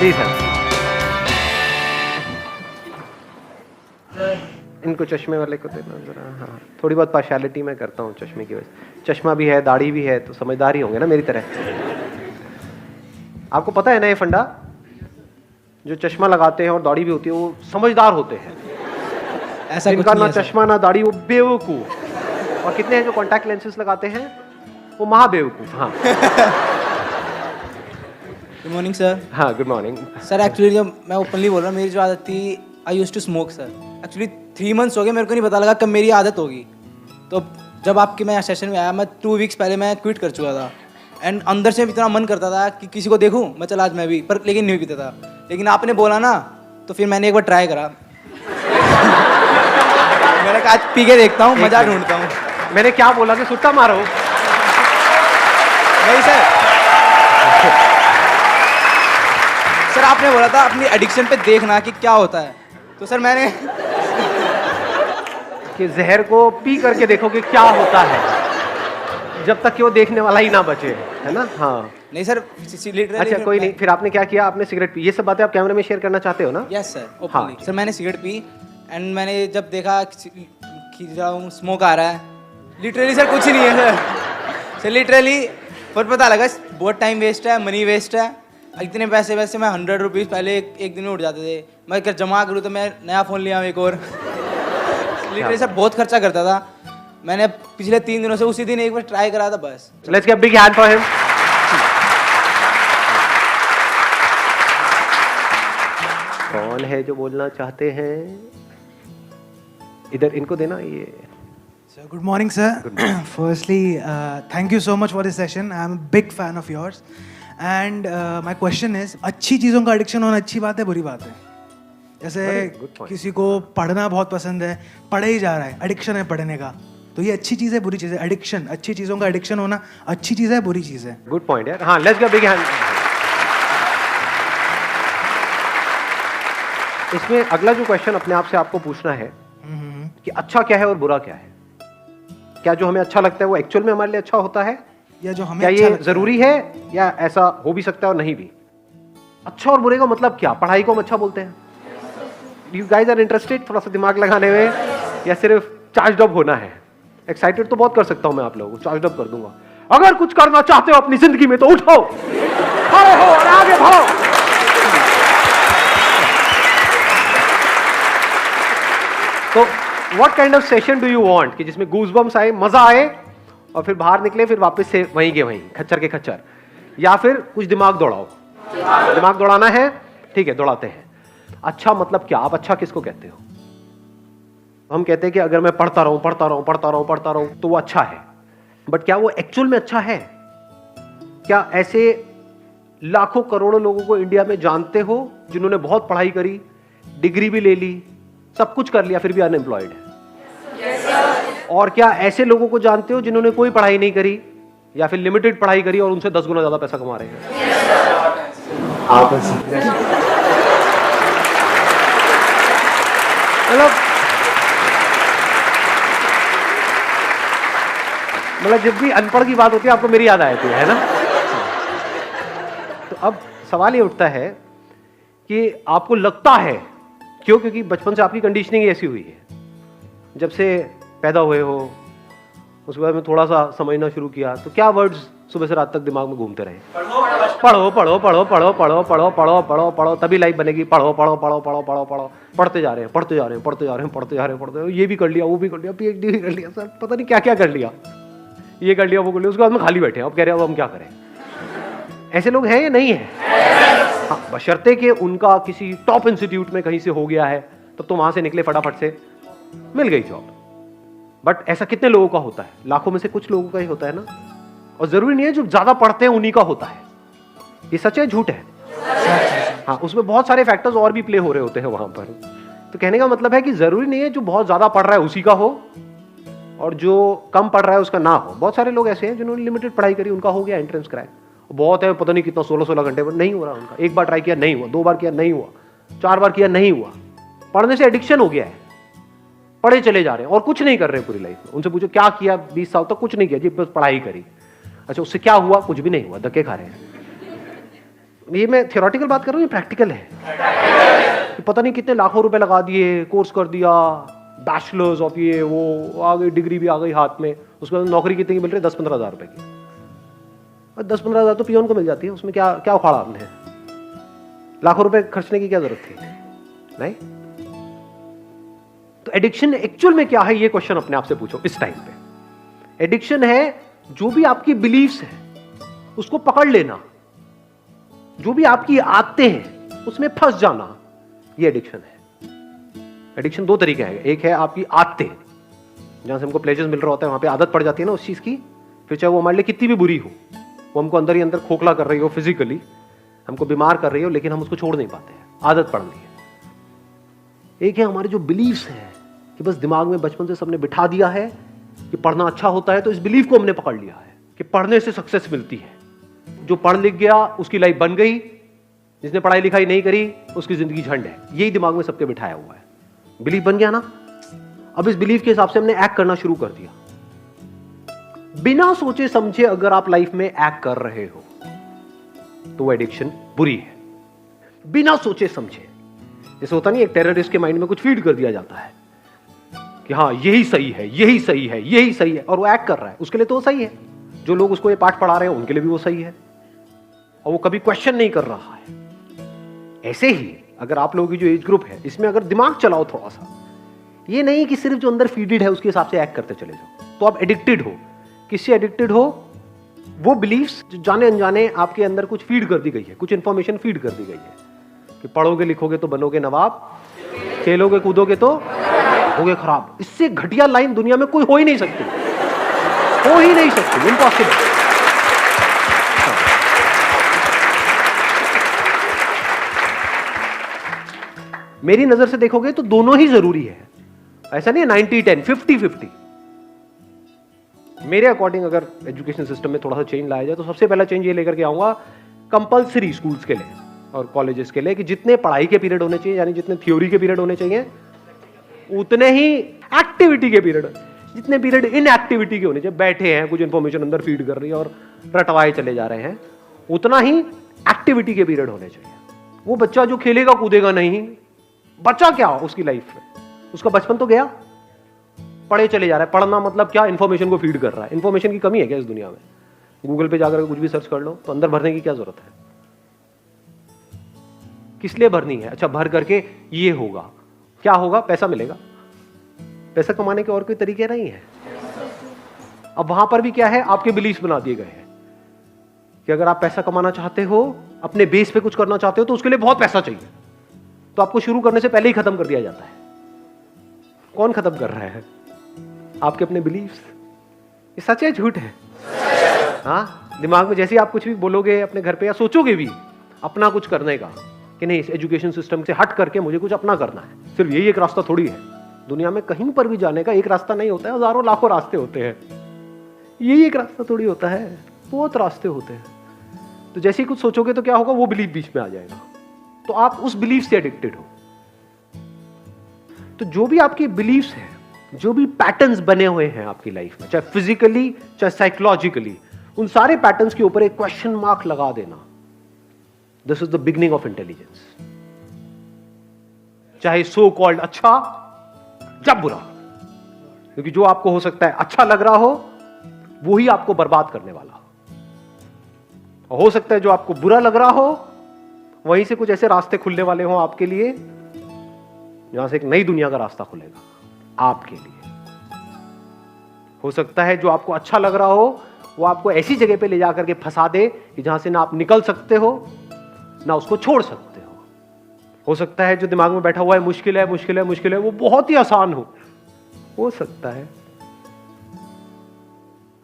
जी sir. इनको चश्मे वाले को देना जरा। हाँ, थोड़ी बहुत पार्शियलिटी मैं करता हूँ चश्मे की वजह से। चश्मा भी है, दाढ़ी भी है, तो समझदार ही होंगे ना मेरी तरह। आपको पता है ना ये फंडा, जो चश्मा लगाते हैं और दाढ़ी भी होती है वो समझदार होते हैं। ऐसा जिनका कुछ ना नहीं है चश्मा ना दाढ़ी वो बेवकूफ। और कितने हैं जो कॉन्टैक्ट लेंसेज लगाते हैं वो महाबेवकूफ। हाँ गुड मॉर्निंग सर। हाँ, गुड मॉर्निंग सर एक्चुअली जब मैं ओपनली बोल रहा हूँ, मेरी जो आदत थी, I use to smoke sir. Actually 3 months हो गए, मेरे को नहीं पता लगा कब मेरी आदत होगी। तो जब आपके मैं सेशन में आया, मैं 2 वीक्स पहले मैं क्विट कर चुका था। एंड अंदर से इतना मन करता था कि किसी को देखूं, मैं चला आज मैं भी, पर लेकिन नहीं पीता था। लेकिन आपने बोला ना, तो फिर मैंने एक बार ट्राई करा। मैंने कहा आज पी के देखता हूँ, मजा ढूंढता हूँ। मैंने क्या बोला कि सुट्टा मारो? नहीं सर, सर आपने बोला था अपनी एडिक्शन पे देखना कि क्या होता है। तो सर मैंने कि जहर को पी करके देखो कि क्या होता है, जब तक कि वो देखने वाला ही ना बचे, है ना? हाँ नहीं सर, लिटरली। अच्छा कोई नहीं, फिर आपने क्या किया? आपने सिगरेट पी। ये सब बातें आप कैमरे में शेयर करना चाहते हो ना? यस सर, हाँ। ओपनली। सर मैंने सिगरेट पी एंड मैंने जब देखा खींच रहा हूँ, स्मोक आ रहा है, लिटरली सर कुछ ही नहीं है सर लिटरली। पर पता लगा बहुत टाइम वेस्ट है, मनी वेस्ट है। इतने पैसे वैसे मैं 100 रुपीज़ पहले एक दिन में उठ जाते थे। मैं अगर जमा करूँ तो मैं नया फ़ोन लिया हूँ एक और। लिटरली सर बहुत खर्चा करता था। मैंने पिछले 3 दिनों से उसी दिन एक बार ट्राई करा था बस। Let's give big hand for him. कौन है जो बोलना चाहते हैं? इधर इनको देना ये। So good morning, sir. Firstly, thank you so much for this session. I am a big fan of yours. And my question is, अच्छी चीज़ों का एडिक्शन होना अच्छी बात है, बुरी बात है? जैसे good point. किसी को पढ़ना बहुत पसंद है, पढ़े ही जा रहा है, एडिक्शन है पढ़ने का, तो ये अच्छी चीज़ है बुरी चीज़ है? एडिक्शन, अच्छी चीज़ों का एडिक्शन होना अच्छी चीज़ है बुरी चीज़ है? गुड पॉइंट यार। हाँ, लेट्स गिव बिग हैंड। इसमें अगला जो क्वेश्चन अपने आप से आपको पूछना है कि अच्छा क्या है और बुरा क्या है। क्या जो हमें अच्छा लगता है वो एक्चुअल में हमारे लिए अच्छा होता है, या जो हमें क्या अच्छा ये लगता जरूरी है, या ऐसा हो भी सकता है और नहीं भी? अच्छा और बुरे का मतलब क्या? पढ़ाई को हम अच्छा बोलते हैं? यू गाइज आर इंटरेस्टेड थोड़ा सा दिमाग लगाने में, या सिर्फ चार्ज अप होना है? एक्साइटेड तो बहुत कर सकता हूं मैं आप लोगों को, चार्ज अप कर दूंगा। अगर कुछ करना चाहते हो अपनी जिंदगी में तो उठो, खड़े हो और आगे बढ़ो। तो what kind of session do you want कि जिसमें गूज़बम्स आए, मजा आए, और फिर बाहर निकले फिर वापस से वहीं के वहीं, खच्चर के खच्चर? या फिर कुछ दिमाग दौड़ाओ? दिमाग दौड़ाना है, ठीक है, दौड़ाते हैं। अच्छा मतलब क्या? आप अच्छा किसको कहते हो? हम कहते हैं कि अगर मैं पढ़ता रहूं पढ़ता रहूं पढ़ता रहूं पढ़ता रहूं तो वो अच्छा है, बट क्या वो एक्चुअल में अच्छा है? क्या ऐसे लाखों करोड़ों लोगों को इंडिया में जानते हो जिन्होंने बहुत पढ़ाई करी, डिग्री भी ले ली, सब कुछ कर लिया, फिर भी अनएम्प्लॉयड है? और क्या ऐसे लोगों को जानते हो जिन्होंने कोई पढ़ाई नहीं करी या फिर लिमिटेड पढ़ाई करी और उनसे 10 गुना ज्यादा पैसा कमा रहे हैं? मतलब जब भी अनपढ़ की बात होती है आपको मेरी याद आ जाती है ना? तो अब सवाल ये उठता है कि आपको लगता है क्यों? क्योंकि बचपन से आपकी कंडीशनिंग ऐसी हुई है, जब से पैदा हुए हो उसके बाद में थोड़ा सा समझना शुरू किया, तो क्या वर्ड्स सुबह से रात तक दिमाग में घूमते रहे? पढ़ो पढ़ो पढ़ो पढ़ो पढ़ो पढ़ो पढ़ो पढ़ो पढ़ो तभी लाइफ बनेगी, पढ़ो पढ़ो पढ़ो पढ़ो पढ़ो पढ़ो, पढ़ते जा रहे हैं पढ़ते जा रहे हैं पढ़ते जा रहे हैं पढ़ते जा रहे हैं पढ़ते जा रहे हैं, ये भी कर लिया वो भी कर लिया, PhD भी कर लिया, सर पता नहीं क्या क्या कर लिया, ये कर लिया वो कर लिया, उसके बाद में खाली बैठे हैं, अब कह रहे हैं अब हम क्या करें? ऐसे लोग हैं या नहीं है? हाँ, बशर्ते कि उनका किसी टॉप इंस्टीट्यूट में कहीं से हो गया है, तब तो वहां से निकले फटाफट से, मिल गई जॉब। बट ऐसा कितने लोगों का होता है? लाखों में से कुछ लोगों का ही होता है ना। और जरूरी नहीं है जो ज्यादा पढ़ते हैं उन्हीं का होता है। ये सच है झूठ है? हाँ, उसमें बहुत सारे फैक्टर्स और भी प्ले हो रहे होते हैं वहां पर। तो कहने का मतलब है कि जरूरी नहीं है जो बहुत ज्यादा पढ़ रहा है उसी का हो और जो कम पढ़ रहा है उसका ना हो। बहुत सारे लोग ऐसे हैं जिन्होंने लिमिटेड पढ़ाई करी, उनका हो गया एंट्रेंस क्रैक, बहुत है, पता नहीं कितना 16-16 घंटे पर नहीं हो रहा उनका। एक बार ट्राई किया नहीं हुआ, 2 बार किया नहीं हुआ, 4 बार किया नहीं हुआ। पढ़ने से एडिक्शन हो गया है, पढ़े चले जा रहे हैं और कुछ नहीं कर रहे पूरी लाइफ में। उनसे पूछो क्या किया 20 साल तक? कुछ नहीं किया जी, बस पढ़ाई करी। अच्छा उससे क्या हुआ? कुछ भी नहीं हुआ, धक्के खा रहे हैं। ये मैं थियोरेटिकल बात कर रहा हूँ, ये प्रैक्टिकल है। कि पता नहीं कितने लाखों रुपए लगा दिए, कोर्स कर दिया, बैचलर्स ऑफ ये वो, आ गई डिग्री भी आ गई हाथ में, उसके बाद नौकरी कितनी की मिल रही है? 10-15 हज़ार रुपए की। और 10-15 हज़ार तो पियोन को मिल जाती है, उसमें क्या क्या उखाड़ा आपने? लाखों रुपए खर्चने की क्या जरूरत थी? नहीं। तो एडिक्शन एक्चुअल में क्या है, ये क्वेश्चन अपने आप से पूछो इस टाइम पे। एडिक्शन है जो भी आपकी बिलीफ्स है उसको पकड़ लेना, जो भी आपकी आदतें हैं उसमें फंस जाना, ये एडिक्शन है। एडिक्शन दो तरीके हैं, एक है आपकी आदतें, जहां से हमको प्लेजर मिल रहा होता है, वहां पे आदत पड़ जाती है ना उस चीज की, फिर चाहे वो हमारे लिए कितनी भी बुरी हो, वो हमको अंदर ही अंदर खोखला कर रही हो, फिजिकली हमको बीमार कर रही हो, लेकिन हम उसको छोड़ नहीं पाते हैं, आदत पड़ गई है। एक है हमारे जो बिलीव्स हैं कि बस दिमाग में बचपन से सबने बिठा दिया है कि पढ़ना अच्छा होता है, तो इस बिलीफ को हमने पकड़ लिया है कि पढ़ने से सक्सेस मिलती है। जो पढ़ लिख गया उसकी लाइफ बन गई, जिसने पढ़ाई लिखाई नहीं करी उसकी जिंदगी झंड है। यही दिमाग में सबके बिठाया हुआ है। बिलीफ बन गया ना, अब इस बिलीफ के हिसाब से हमने एक्ट करना शुरू कर दिया। बिना सोचे समझे अगर आप लाइफ में एक्ट कर रहे हो तो वो एडिक्शन बुरी है। बिना सोचे समझे, जैसे होता नहीं, एक टेररिस्ट के माइंड में कुछ फीड कर दिया जाता है कि हाँ यही सही है, यही सही है, यही सही है, और वो एक्ट कर रहा है, उसके लिए तो वो सही है। जो लोग उसको ये पाठ पढ़ा रहे हैं उनके लिए भी वो सही है, और वो कभी क्वेश्चन नहीं कर रहा है। ऐसे ही अगर आप लोगों की जो एज ग्रुप है इसमें अगर दिमाग चलाओ थोड़ा सा, ये नहीं कि सिर्फ जो अंदर फीडेड है उसके हिसाब से एक्ट करते चले जाओ, तो आप एडिक्टेड हो। किससे एडिक्टेड हो? वो बिलीफ्स जो जाने अनजाने आपके अंदर कुछ फीड कर दी गई है, कुछ इंफॉर्मेशन फीड कर दी गई है कि पढ़ोगे लिखोगे तो बनोगे नवाब, खेलोगे कूदोगे तो होगे खराब। इससे घटिया लाइन दुनिया में कोई हो ही नहीं सकती, हो ही नहीं सकती, इम्पॉसिबल। मेरी नजर से देखोगे तो दोनों ही जरूरी है, ऐसा नहीं है 90-10, 50-50। मेरे अकॉर्डिंग अगर एजुकेशन सिस्टम में थोड़ा सा चेंज लाया जाए तो सबसे पहला चेंज ये लेकर के आऊंगा कंपलसरी स्कूल्स के लिए और कॉलेजेस के लिए कि जितने पढ़ाई के पीरियड होने चाहिए, यानी जितने थ्योरी के पीरियड होने चाहिए, उतने ही एक्टिविटी के पीरियड, जितने पीरियड इन एक्टिविटी के होने चाहिए, बैठे हैं कुछ इंफॉर्मेशन अंदर फीड कर रही है और रटवाए चले जा रहे हैं, उतना ही एक्टिविटी के पीरियड होने चाहिए। वो बच्चा जो खेलेगा कूदेगा नहीं, बच्चा क्या उसकी लाइफ में, उसका बचपन तो गया, पढ़े चले जा रहा है। पढ़ना मतलब क्या? इंफॉर्मेशन को फीड कर रहा है। इंफॉर्मेशन की कमी है क्या इस दुनिया में? गूगल पे जाकर कुछ भी सर्च कर लो तो अंदर भरने की क्या जरूरत है? किस लिए भरनी है? अच्छा, भर करके ये होगा, क्या होगा? पैसा मिलेगा। पैसा कमाने के और कोई तरीके नहीं है। अब वहां पर भी क्या है, आपके बिलीफ बना दिए गए हैं कि अगर आप पैसा कमाना चाहते हो, अपने बेस पे कुछ करना चाहते हो, तो उसके लिए बहुत पैसा चाहिए, तो आपको शुरू करने से पहले ही खत्म कर दिया जाता है। कौन खत्म कर रहा है? आपके अपने बिलीफ्स। ये सच है झूठ है? हाँ, दिमाग में जैसे ही आप कुछ भी बोलोगे अपने घर पे या सोचोगे भी अपना कुछ करने का कि नहीं, इस एजुकेशन सिस्टम से हट करके मुझे कुछ अपना करना है, सिर्फ यही एक रास्ता थोड़ी है। दुनिया में कहीं पर भी जाने का एक रास्ता नहीं होता है, हजारों लाखों रास्ते होते हैं। यही एक रास्ता थोड़ी होता है, बहुत रास्ते होते हैं। तो जैसे ही कुछ सोचोगे तो क्या होगा, वो बिलीफ बीच में आ जाएगा, तो आप उस बिलीफ से एडिक्टेड हो। तो जो भी आपकी बिलीफ्स हैं, जो भी पैटर्न्स बने हुए हैं आपकी लाइफ में, चाहे फिजिकली चाहे साइकोलॉजिकली, उन सारे पैटर्न्स के ऊपर एक क्वेश्चन मार्क लगा देना। This is the beginning of intelligence. चाहे सो कॉल्ड अच्छा जब बुरा, क्योंकि जो आपको हो सकता है अच्छा लग रहा हो वो ही आपको बर्बाद करने वाला हो सकता है जो आपको बुरा लग रहा हो वहीं से कुछ ऐसे रास्ते खुलने वाले हो आपके लिए जहां से एक नई दुनिया का रास्ता खुलेगा आपके लिए। हो सकता है जो आपको अच्छा लग रहा हो वो आपको ऐसी जगह पे ले जाकर के फंसा दे कि जहां से ना आप निकल सकते हो ना उसको छोड़ सकते हो सकता है जो दिमाग में बैठा हुआ है मुश्किल है मुश्किल है मुश्किल है, वो बहुत ही आसान हो सकता है।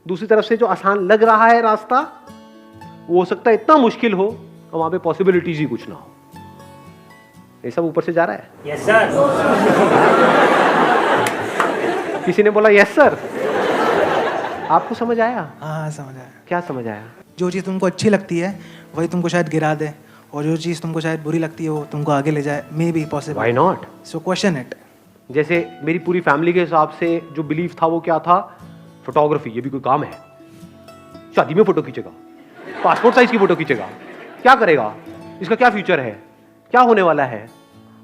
दूसरी तरफ से जो आसान लग रहा है रास्ता, वो हो सकता है इतना मुश्किल हो और वहां पे पॉसिबिलिटीज ही कुछ ना हो। ये सब ऊपर से जा रहा है। Yes sir. किसी ने बोला यस सर। आपको समझ आया? हाँ समझ आया। क्या समझ आया? जो चीज़ तुमको अच्छी लगती है वही तुमको शायद गिरा दे, और जो चीज़ तुमको शायद बुरी लगती है वो तुमको आगे ले जाए। May be possible. Why not? So question it. जैसे मेरी पूरी फैमिली के हिसाब से जो बिलीफ था वो क्या था? फोटोग्राफी। ये भी कोई काम है? शादी में फोटो खींचेगा, पासपोर्ट साइज की फोटो खींचेगा, क्या करेगा? इसका क्या फ्यूचर है, क्या होने वाला है।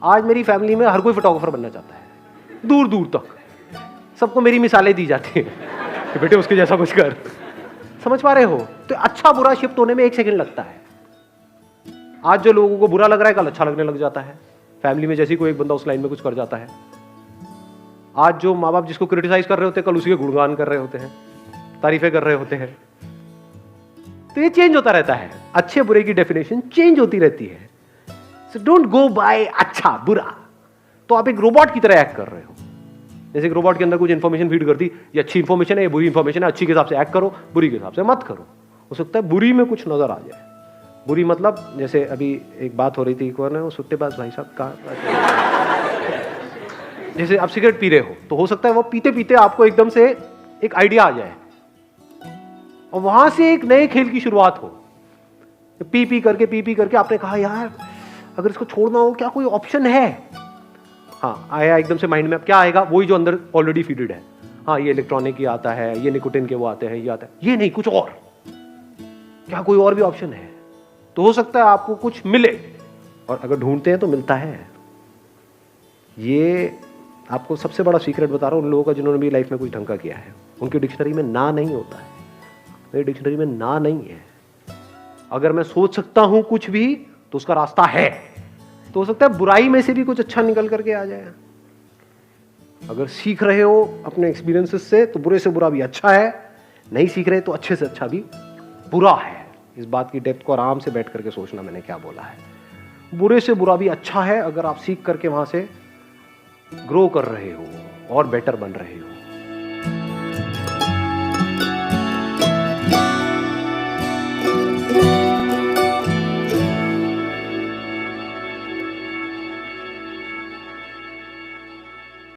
आज मेरी फैमिली में हर कोई फोटोग्राफर बनना चाहता है, दूर दूर तक सबको मेरी मिसालें दी जाती हैं कि बेटे उसके जैसा कुछ कर। समझ पा रहे हो? तो अच्छा बुरा शिफ्ट होने में 1 सेकंड लगता है। आज जो लोगों को बुरा लग रहा है कल अच्छा लगने लग जाता है। फैमिली में जैसे कोई एक बंदा उस लाइन में कुछ कर जाता है, आज जो माँ बाप जिसको क्रिटिसाइज कर रहे होते हैं कल उसी के गुणगान कर रहे होते हैं, तारीफें कर रहे होते हैं। तो ये चेंज होता रहता है, अच्छे बुरे की डेफिनेशन चेंज होती रहती है। सो डोंट गो बाय अच्छा बुरा। तो आप एक रोबोट की तरह एक्ट कर रहे हो। जैसे एक रोबोट के अंदर कुछ इंफॉर्मेशन फीड कर दी, ये अच्छी इंफॉर्मेशन है, ये बुरी इंफॉर्मेशन है, अच्छी के हिसाब से एक्ट करो, बुरी के हिसाब से मत करो। हो सकता है बुरी में कुछ नजर आ जाए। बुरी मतलब जैसे अभी एक बात हो रही थी, कौन है वो सुट्टेबाज भाई साहब का, जैसे आप सिगरेट पी रहे हो तो हो सकता है वो पीते पीते आपको एकदम से एक आइडिया आ जाए और वहां से एक नए खेल की शुरुआत हो। पी पी करके आपने कहा यार अगर इसको छोड़ना हो क्या कोई ऑप्शन है। हाँ आया एकदम से माइंड में, अब क्या आएगा, वही जो अंदर ऑलरेडी फीडेड है। हाँ ये इलेक्ट्रॉनिक ही आता है, ये निकोटिन के वो आते हैं, ये आता है, ये नहीं कुछ और, क्या कोई और भी ऑप्शन है। तो हो सकता है आपको कुछ मिले, और अगर ढूंढते हैं तो मिलता है। ये आपको सबसे बड़ा सीक्रेट बता रहा हूँ उन लोगों का जिन्होंने भी लाइफ में कुछ ढंग का किया है। उनकी डिक्शनरी में ना नहीं होता है, मेरी डिक्शनरी में ना नहीं है। अगर मैं सोच सकता हूं कुछ भी तो उसका रास्ता है। तो हो सकता है बुराई में से भी कुछ अच्छा निकल करके आ जाए। अगर सीख रहे हो अपने एक्सपीरियंसेस से तो बुरे से बुरा भी अच्छा है, नहीं सीख रहे तो अच्छे से अच्छा भी बुरा है। इस बात की डेप्थ को आराम से बैठ करके सोचना मैंने क्या बोला है। बुरे से बुरा भी अच्छा है अगर आप सीख करके वहां से ग्रो कर रहे हो और बेटर बन रहे हो।